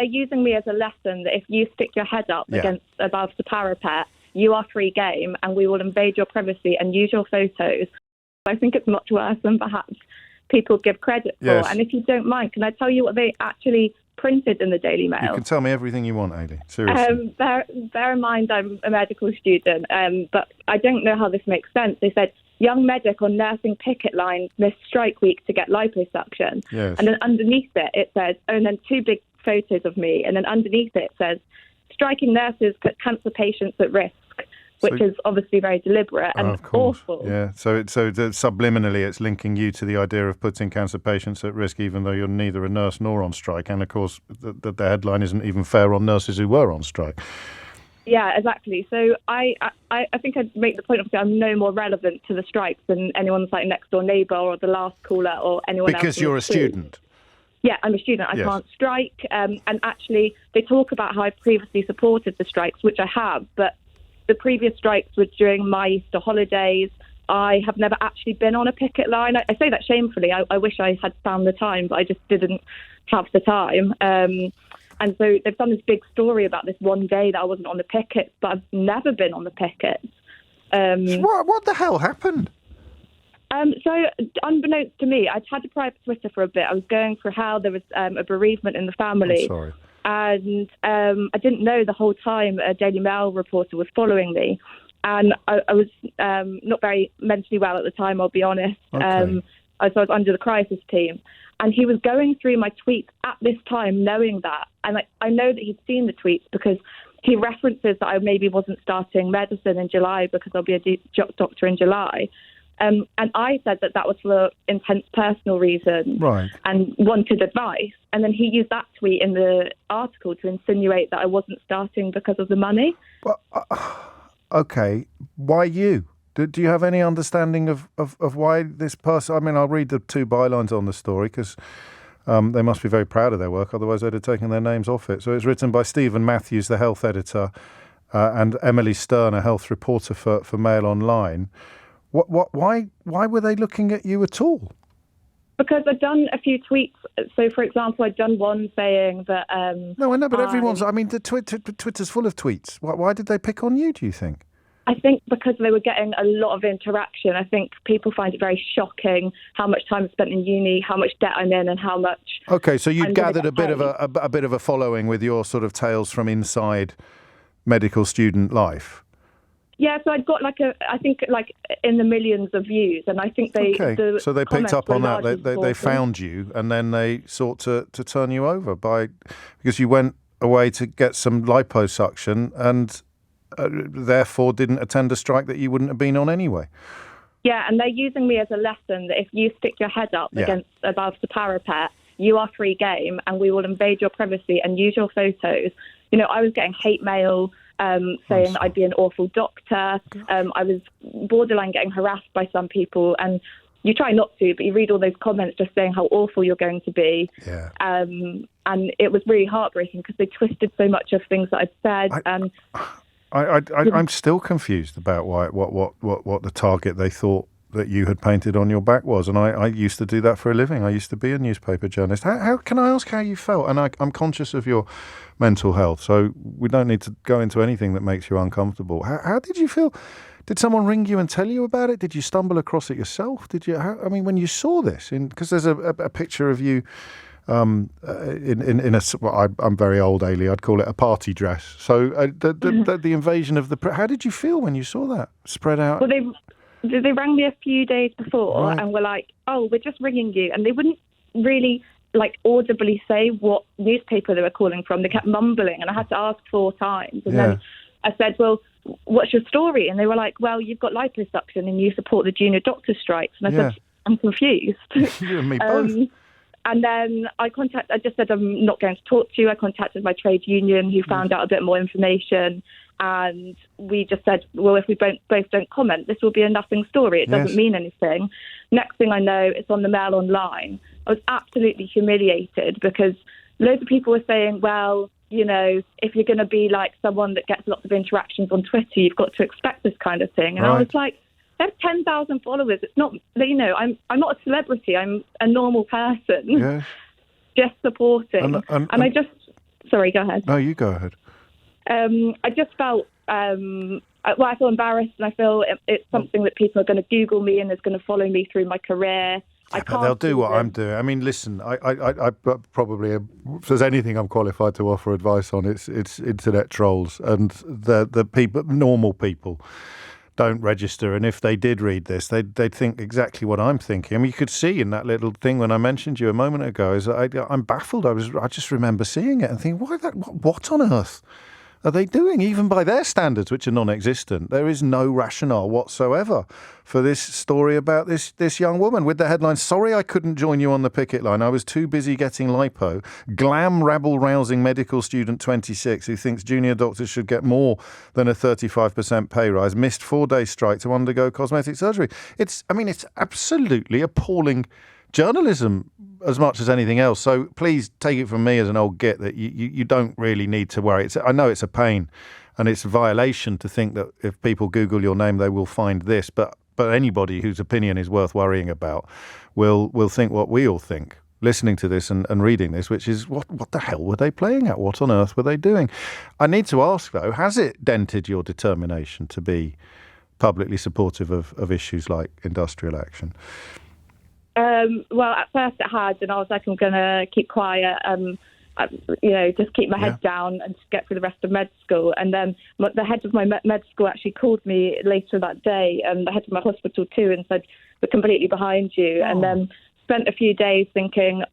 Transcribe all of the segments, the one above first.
they're using me as a lesson that if you stick your head up above the parapet, you are free game and we will invade your privacy and use your photos. I think it's much worse than perhaps people give credit for. Yes. And if you don't mind, can I tell you what they actually printed in the Daily Mail? You can tell me everything you want, Eilidh. Seriously. Bear in mind I'm a medical student, but I don't know how this makes sense. They said, young medic on nursing picket line missed strike week to get liposuction. Yes. And then underneath it says, and then two big photos of me. And then underneath it says, striking nurses put cancer patients at risk, which is obviously very deliberate and awful. Yeah, so subliminally it's linking you to the idea of putting cancer patients at risk, even though you're neither a nurse nor on strike. And of course, the headline isn't even fair on nurses who were on strike. Yeah, exactly. So I think I'd make the point of saying I'm no more relevant to the strikes than anyone's like next door neighbour or the last caller or anyone else. Because you're a student. Yeah, I'm a student. I can't strike. And actually, they talk about how I previously supported the strikes, which I have, but the previous strikes were during my Easter holidays. I have never actually been on a picket line. I say that shamefully. I wish I had found the time, but I just didn't have the time. And so they've done this big story about this one day that I wasn't on the pickets, but I've never been on the pickets. What the hell happened? So unbeknownst to me, I'd had a private Twitter for a bit. I was going through how there was a bereavement in the family. I'm sorry. And I didn't know the whole time a Daily Mail reporter was following me. And I was not very mentally well at the time, I'll be honest. Okay. So I was under the crisis team. And he was going through my tweets at this time, knowing that. And I know that he'd seen the tweets because he references that I maybe wasn't starting medicine in July because I'll be a doctor in July. And I said that was for intense personal reasons and wanted advice. And then he used that tweet in the article to insinuate that I wasn't starting because of the money. Well, okay, why you? Do you have any understanding of why this person... I mean, I'll read the two bylines on the story because they must be very proud of their work, otherwise they'd have taken their names off it. So it's written by Stephen Matthews, the health editor, and Emily Stern, a health reporter for Mail Online. Why were they looking at you at all? Because I'd done a few tweets. So, for example, I'd done one saying that... No, I know, but everyone's... I mean, Twitter's full of tweets. Why did they pick on you, do you think? I think because they were getting a lot of interaction. I think people find it very shocking how much time I spent in uni, how much debt I'm in, and how much... Okay, so you'd gathered a bit of a following with your sort of tales from inside medical student life. Yeah, so I'd got I think in the millions of views, and I think they... Okay, so they picked up on that. They found you, and then they sought to turn you over because you went away to get some liposuction and therefore didn't attend a strike that you wouldn't have been on anyway. Yeah, and they're using me as a lesson that if you stick your head up above the parapet, you are free game, and we will invade your privacy and use your photos. You know, I was getting hate mail saying that I'd be an awful doctor. I was borderline getting harassed by some people, and you try not to, but you read all those comments just saying how awful you're going to be. Yeah. And it was really heartbreaking because they twisted so much of things that I'd said. I'm still confused about what the target they thought that you had painted on your back was, and I used to do that for a living. I used to be a newspaper journalist. How can I ask how you felt? And I'm conscious of your mental health, so we don't need to go into anything that makes you uncomfortable. How did you feel? Did someone ring you and tell you about it? Did you stumble across it yourself? Did you? I mean, when you saw this, because there's a picture of you. I'm very old, Eilidh. I'd call it a party dress. So the invasion of how did you feel when you saw that spread out? Well, they rang me a few days before and were like, "Oh, we're just ringing you," and they wouldn't really audibly say what newspaper they were calling from. They kept mumbling, and I had to ask 4 times. And then I said, "Well, what's your story?" And they were like, "Well, you've got liposuction and you support the junior doctor strikes." And I said, "I'm confused." You and me both. And then I just said, I'm not going to talk to you. I contacted my trade union who found out a bit more information. And we just said, well, if we both don't comment, this will be a nothing story. It doesn't mean anything. Next thing I know, it's on the Mail Online. I was absolutely humiliated because loads of people were saying, well, you know, if you're going to be like someone that gets lots of interactions on Twitter, you've got to expect this kind of thing. And I was like, I have 10,000 followers. It's not, you know, I'm not a celebrity. I'm a normal person, just supporting. And I just Sorry, go ahead. No, you go ahead. I just felt, I feel embarrassed, and I feel it's something that people are going to Google me and is going to follow me through my career. But they'll do what I'm doing. I mean, listen, I probably, if there's anything I'm qualified to offer advice on, it's internet trolls, and the people, normal people, don't register. And if they did read this, they'd think exactly what I'm thinking. I mean, you could see in that little thing when I mentioned you a moment ago, is I'm baffled. I just remember seeing it and thinking, what on earth are they doing? Even by their standards, which are non-existent, there is no rationale whatsoever for this story about this young woman with the headline, "Sorry I couldn't join you on the picket line. I was too busy getting lipo. Glam rabble-rousing medical student 26 who thinks junior doctors should get more than a 35% pay rise missed 4-day strike to undergo cosmetic surgery." It's absolutely appalling journalism as much as anything else. So please take it from me as an old git that you don't really need to worry. I know it's a pain and it's a violation to think that if people Google your name, they will find this. But anybody whose opinion is worth worrying about will think what we all think, listening to this and reading this, which is what the hell were they playing at? What on earth were they doing? I need to ask, though, has it dented your determination to be publicly supportive of issues like industrial action? Well, at first it had, and I was like, I'm going to keep quiet, just keep my head down and just get through the rest of med school. And then the head of my med school actually called me later that day, and the head of my hospital too, and said, "We're completely behind you." Oh. And then spent a few days thinking,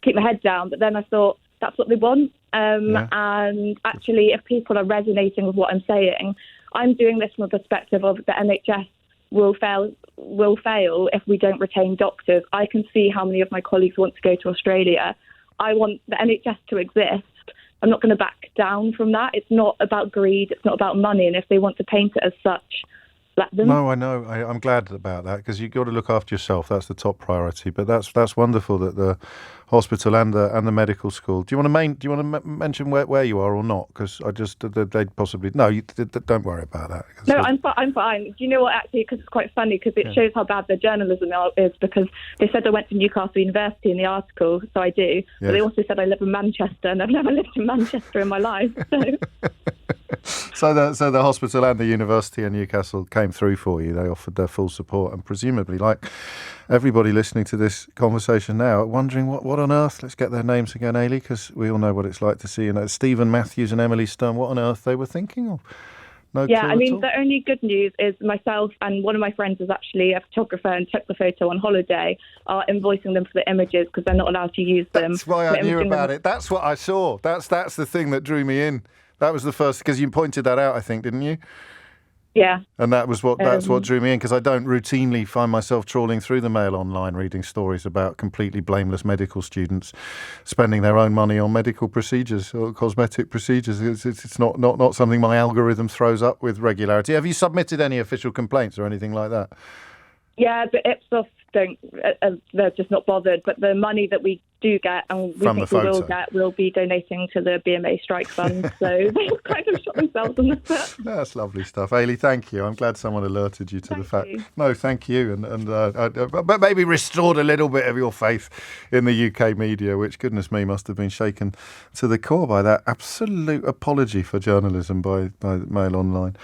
keep my head down. But then I thought, that's what they want. And actually, if people are resonating with what I'm saying, I'm doing this from a perspective of the NHS will fail if we don't retain doctors. I can see how many of my colleagues want to go to Australia. I want the NHS to exist. I'm not going to back down from that. It's not about greed. It's not about money. And if they want to paint it as such, let them. No, I know. I'm glad about that, because you've got to look after yourself. That's the top priority. But that's wonderful that the hospital and the medical school. Do you want to mention where you are or not? Because they'd possibly don't worry about that. No, I'm fine. Do you know what? Actually, because it's quite funny, because it shows how bad the journalism is. Because they said I went to Newcastle University in the article, so I do. Yes. But they also said I live in Manchester, and I've never lived in Manchester in my life. So. So the hospital and the university in Newcastle came through for you. They offered their full support, and presumably, like everybody listening to this conversation now, wondering what on earth. Let's get their names again, Eilidh, because we all know what it's like to see. Stephen Matthews and Emily Stone. What on earth they were thinking of? No clue I mean, at all? The only good news is myself and one of my friends is actually a photographer and took the photo on holiday, are invoicing them for the images because they're not allowed to use them. That's why I knew about it. That's what I saw. That's the thing that drew me in. That was the first, because you pointed that out, I think, didn't you? Yeah. And that's what drew me in, because I don't routinely find myself trawling through the Mail online reading stories about completely blameless medical students spending their own money on medical procedures or cosmetic procedures. It's not something my algorithm throws up with regularity. Have you submitted any official complaints or anything like that? Yeah, but Ipsos they're just not bothered. But the money that we do get, and we think we will get, will be donating to the BMA strike fund. So they've kind of shot themselves in the foot. That's lovely stuff. Eilidh, thank you. I'm glad someone alerted you to the fact. No, thank you. But maybe restored a little bit of your faith in the UK media, which, goodness me, must have been shaken to the core by that absolute apology for journalism by Mail Online.